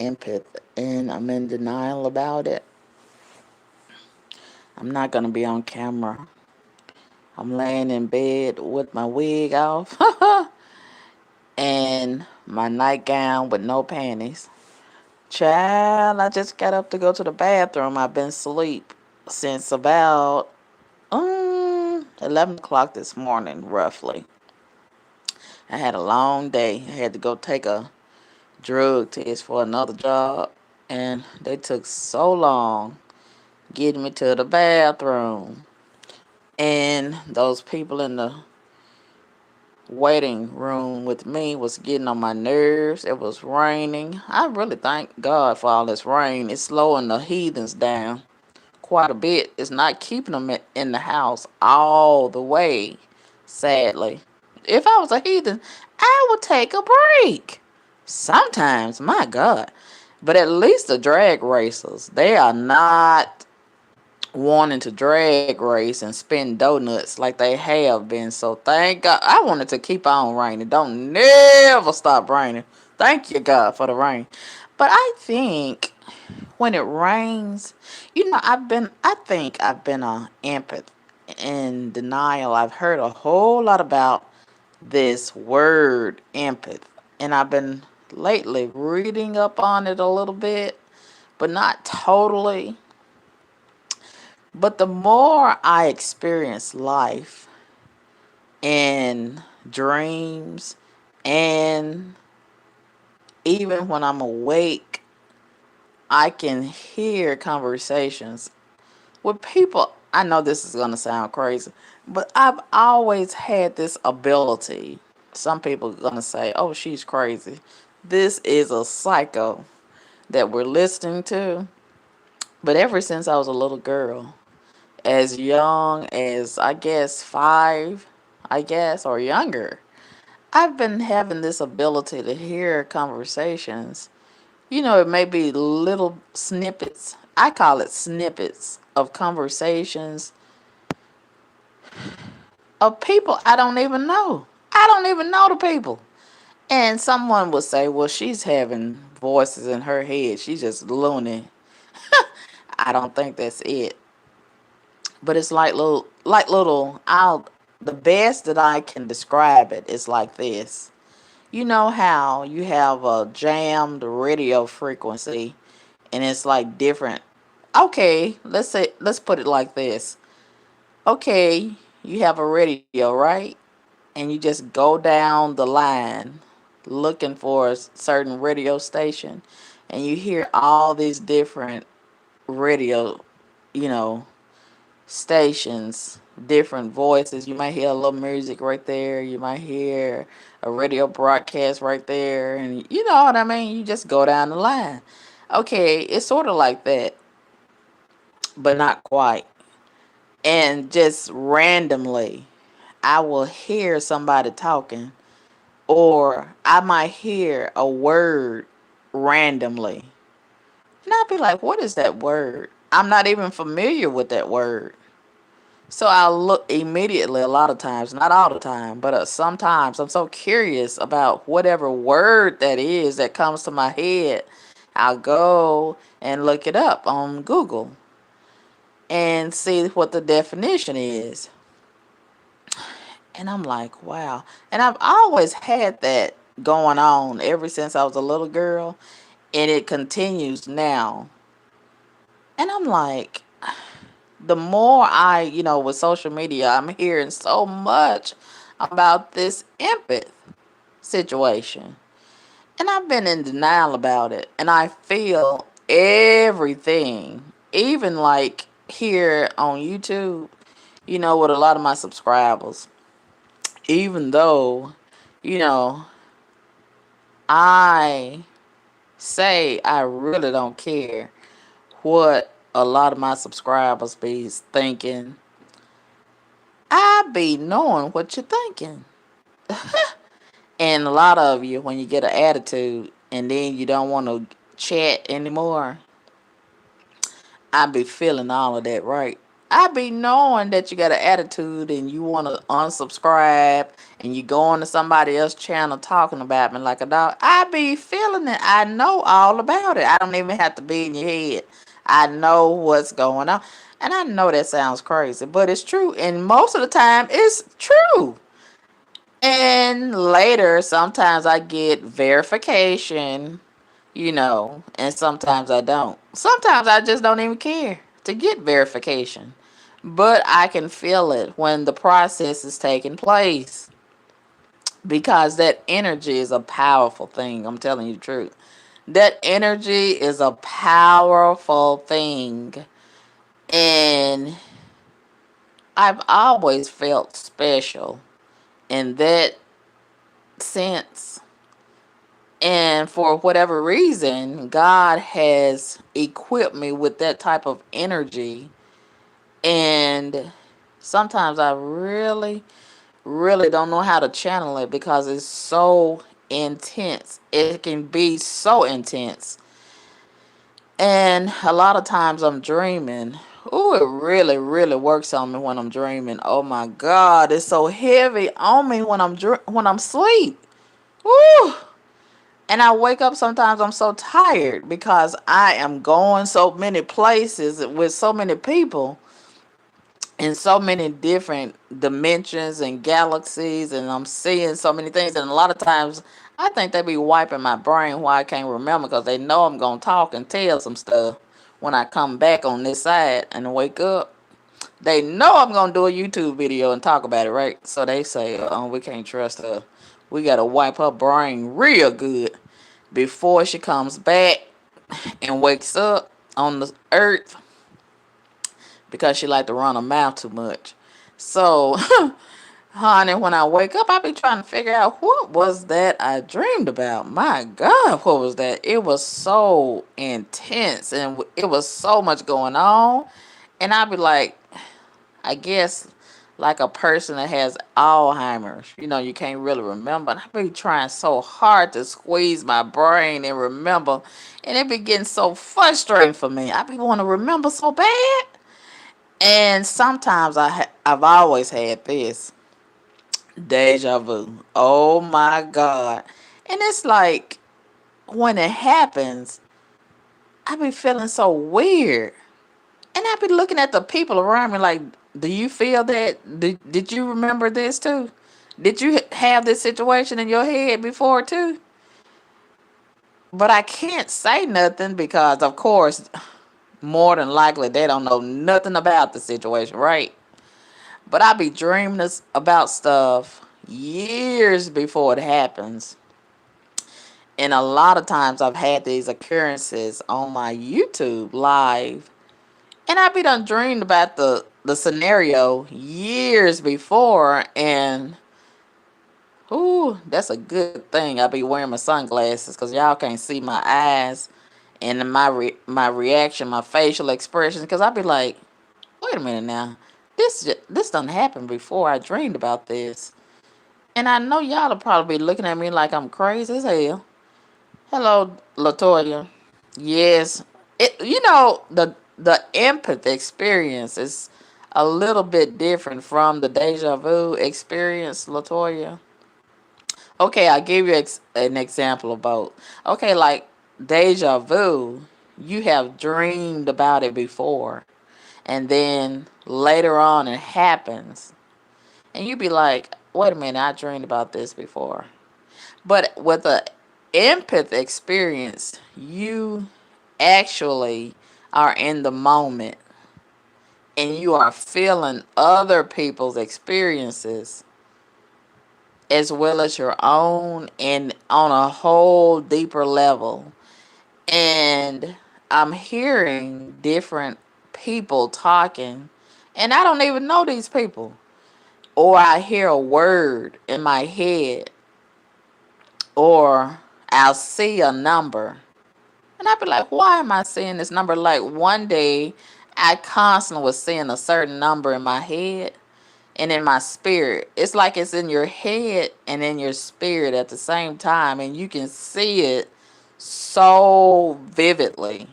empath and I'm in denial about it. I'm not going to be on camera. I'm laying in bed with my wig off and my nightgown with no panties. Child, I just got up to go to the bathroom. I've been asleep since about 11 o'clock this morning, roughly. I had a long day. I had to go take a drug test for another job, and they took so long getting me to the bathroom. And those people in the waiting room with me was getting on my nerves. It was raining. I really thank God for all this rain. It's slowing the heathens down quite a bit. It's not keeping them in the house all the way, sadly. If I was a heathen, I would take a break. Sometimes, my God. But at least the drag racers, they are not wanting to drag race and spin donuts like they have been. So thank God. I wanted to keep on raining. Don't never stop raining. Thank you, God, for the rain. But I think when it rains, I think I've been a empath in denial. I've heard a whole lot about this word empath, and I've been lately reading up on it a little bit, but not totally. But the more I experience life and dreams, and even when I'm awake, I can hear conversations with people. I know this is going to sound crazy, but I've always had this ability. Some people are going to say, oh, she's crazy. This is a psycho that we're listening to. But ever since I was a little girl, as young as I guess 5, I guess, or younger, I've been having this ability to hear conversations. It may be little snippets. I call it snippets of conversations of people I don't even know. I don't even know the people. And someone would say, well, she's having voices in her head. She's just loony. I don't think that's it. But it's the best that I can describe it is like this. You know how you have a jammed radio frequency and it's like different. Okay, let's put it like this. Okay, you have a radio, right? And you just go down the line looking for a certain radio station and you hear all these different radio, you know, stations, different voices. You might hear a little music right there. You might hear a radio broadcast right there. And you know what I mean? You just go down the line. Okay, it's sort of like that, but not quite. And just randomly, I will hear somebody talking, or I might hear a word randomly. And I'll be like, what is that word? I'm not even familiar with that word. So I'll look immediately a lot of times, not all the time, but sometimes I'm so curious about whatever word that is that comes to my head. I'll go and look it up on Google and see what the definition is. And I'm like, wow. And I've always had that going on ever since I was a little girl, and it continues now. And I'm like, the more with social media, I'm hearing so much about this empath situation. And I've been in denial about it. And I feel everything, even like here on YouTube, with a lot of my subscribers, even though, you know, I say I really don't care what a lot of my subscribers be thinking. I be knowing what you're thinking. And a lot of you, when you get an attitude and then you don't want to chat anymore, I be feeling all of that, right? I be knowing that you got an attitude and you want to unsubscribe and you go on to somebody else's channel talking about me like a dog. I be feeling it. I know all about it. I don't even have to be in your head. I know what's going on. And I know that sounds crazy, but it's true. And most of the time, it's true. And later, sometimes I get verification, and sometimes I don't. Sometimes I just don't even care to get verification. But I can feel it when the process is taking place because that energy is a powerful thing. I'm telling you the truth. That energy is a powerful thing. And I've always felt special in that sense. And for whatever reason, God has equipped me with that type of energy. And sometimes I really, really don't know how to channel it because it's so intense. It can be so intense. And a lot of times I'm dreaming. Ooh, it really, really works on me when I'm dreaming. Oh my God, it's so heavy on me when I'm asleep. Ooh. And I wake up sometimes I'm so tired because I am going so many places with so many people in so many different dimensions and galaxies, and I'm seeing so many things. And a lot of times I think they be wiping my brain why I can't remember because they know I'm going to talk and tell some stuff when I come back on this side and wake up. They know I'm going to do a YouTube video and talk about it, right? So they say, oh, we can't trust her. We got to wipe her brain real good before she comes back and wakes up on the earth because she like to run her mouth too much. So, honey, when I wake up, I be trying to figure out what was that I dreamed about. My God, what was that? It was so intense and it was so much going on. And I be like, I guess like a person that has Alzheimer's, you can't really remember. And I be trying so hard to squeeze my brain and remember. And it be getting so frustrating for me. I be want to remember so bad. And sometimes I've always had this deja vu. Oh my God. And it's like when it happens, I be feeling so weird. And I be looking at the people around me like, do you feel that? Did you remember this too? Did you have this situation in your head before too? But I can't say nothing because, of course, more than likely they don't know nothing about the situation, right? But I be dreaming this about stuff years before it happens. And a lot of times I've had these occurrences on my YouTube live. And I be done dreamed about the scenario years before. And ooh, that's a good thing. I be wearing my sunglasses because y'all can't see my eyes and my reaction, my facial expressions. Because I be like, wait a minute now. This done happened before. I dreamed about this. And I know y'all will probably be looking at me like I'm crazy as hell. Hello, Latoya. Yes, the empathy experience is a little bit different from the deja vu experience, Latoya. Okay, I'll give you an example of both. Okay, like deja vu, you have dreamed about it before, and then later on it happens, and you be like, "Wait a minute, I dreamed about this before." But with the empath experience, you actually are in the moment and you are feeling other people's experiences as well as your own and on a whole deeper level. And I'm hearing different people talking, and I don't even know these people. Or I hear a word in my head, or I'll see a number. And I'd be like, why am I seeing this number? Like one day, I constantly was seeing a certain number in my head and in my spirit. It's like it's in your head and in your spirit at the same time, and you can see it so vividly.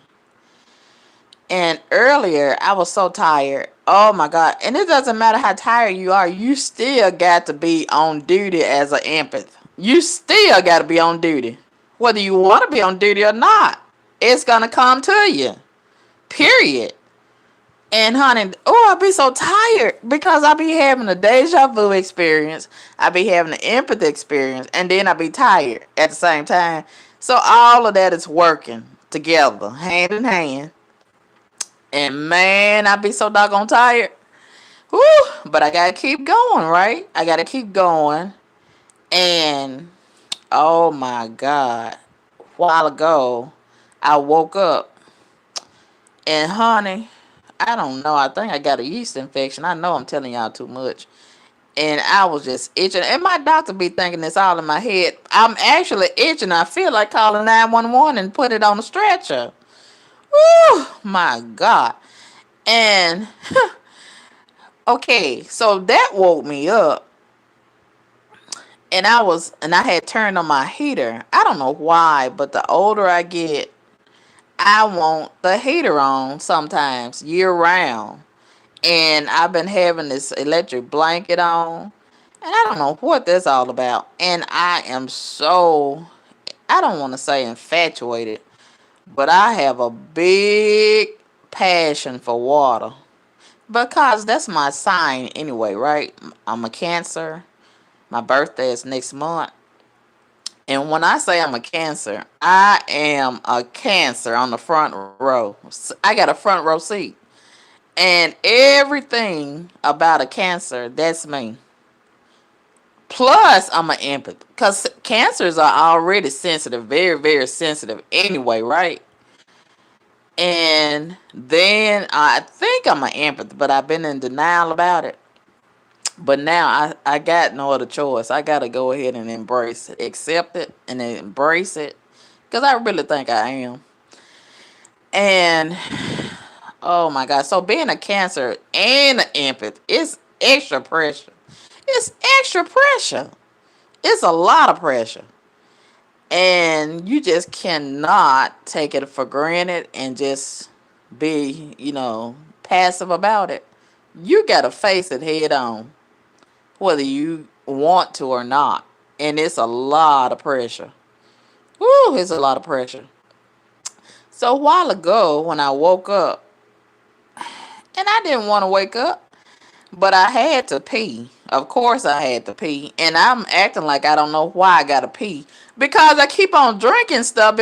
And earlier, I was so tired. Oh my God. And it doesn't matter how tired you are, you still got to be on duty as an empath. You still got to be on duty. Whether you want to be on duty or not, it's going to come to you. Period. And honey, oh, I be so tired because I be having a deja vu experience. I be having an empathy experience. And then I be tired at the same time. So all of that is working together, hand in hand. And man, I be so doggone tired. Whew, but I gotta keep going, right? I gotta keep going. And oh my God, a while ago, I woke up and honey, I don't know. I think I got a yeast infection. I know I'm telling y'all too much. And I was just itching. And my doctor be thinking it's all in my head. I'm actually itching. I feel like calling 911 and put it on a stretcher. Whew, my God. And okay, so that woke me up. And I had turned on my heater. I don't know why, but the older I get, I want the heater on sometimes year round. And I've been having this electric blanket on. And I don't know what that's all about. And I am so, I don't want to say infatuated, but I have a big passion for water. Because that's my sign anyway, right? I'm a Cancer. My birthday is next month. And when I say I'm a Cancer, I am a Cancer on the front row. I got a front row seat. And everything about a Cancer, that's me. Plus, I'm an empath. Because Cancers are already sensitive, very, very sensitive anyway, right? And then I think I'm an empath, but I've been in denial about it. But now I got no other choice. I got to go ahead and embrace it, accept it, and embrace it. Because I really think I am. And oh my God. So being a Cancer and an empath, it's extra pressure. It's extra pressure. It's a lot of pressure. And you just cannot take it for granted and just be, passive about it. You got to face it head on, whether you want to or not. And it's a lot of pressure. Woo, it's a lot of pressure. So a while ago when I woke up, and I didn't want to wake up, but I had to pee. Of course I had to pee. And I'm acting like I don't know why I gotta pee. Because I keep on drinking stuff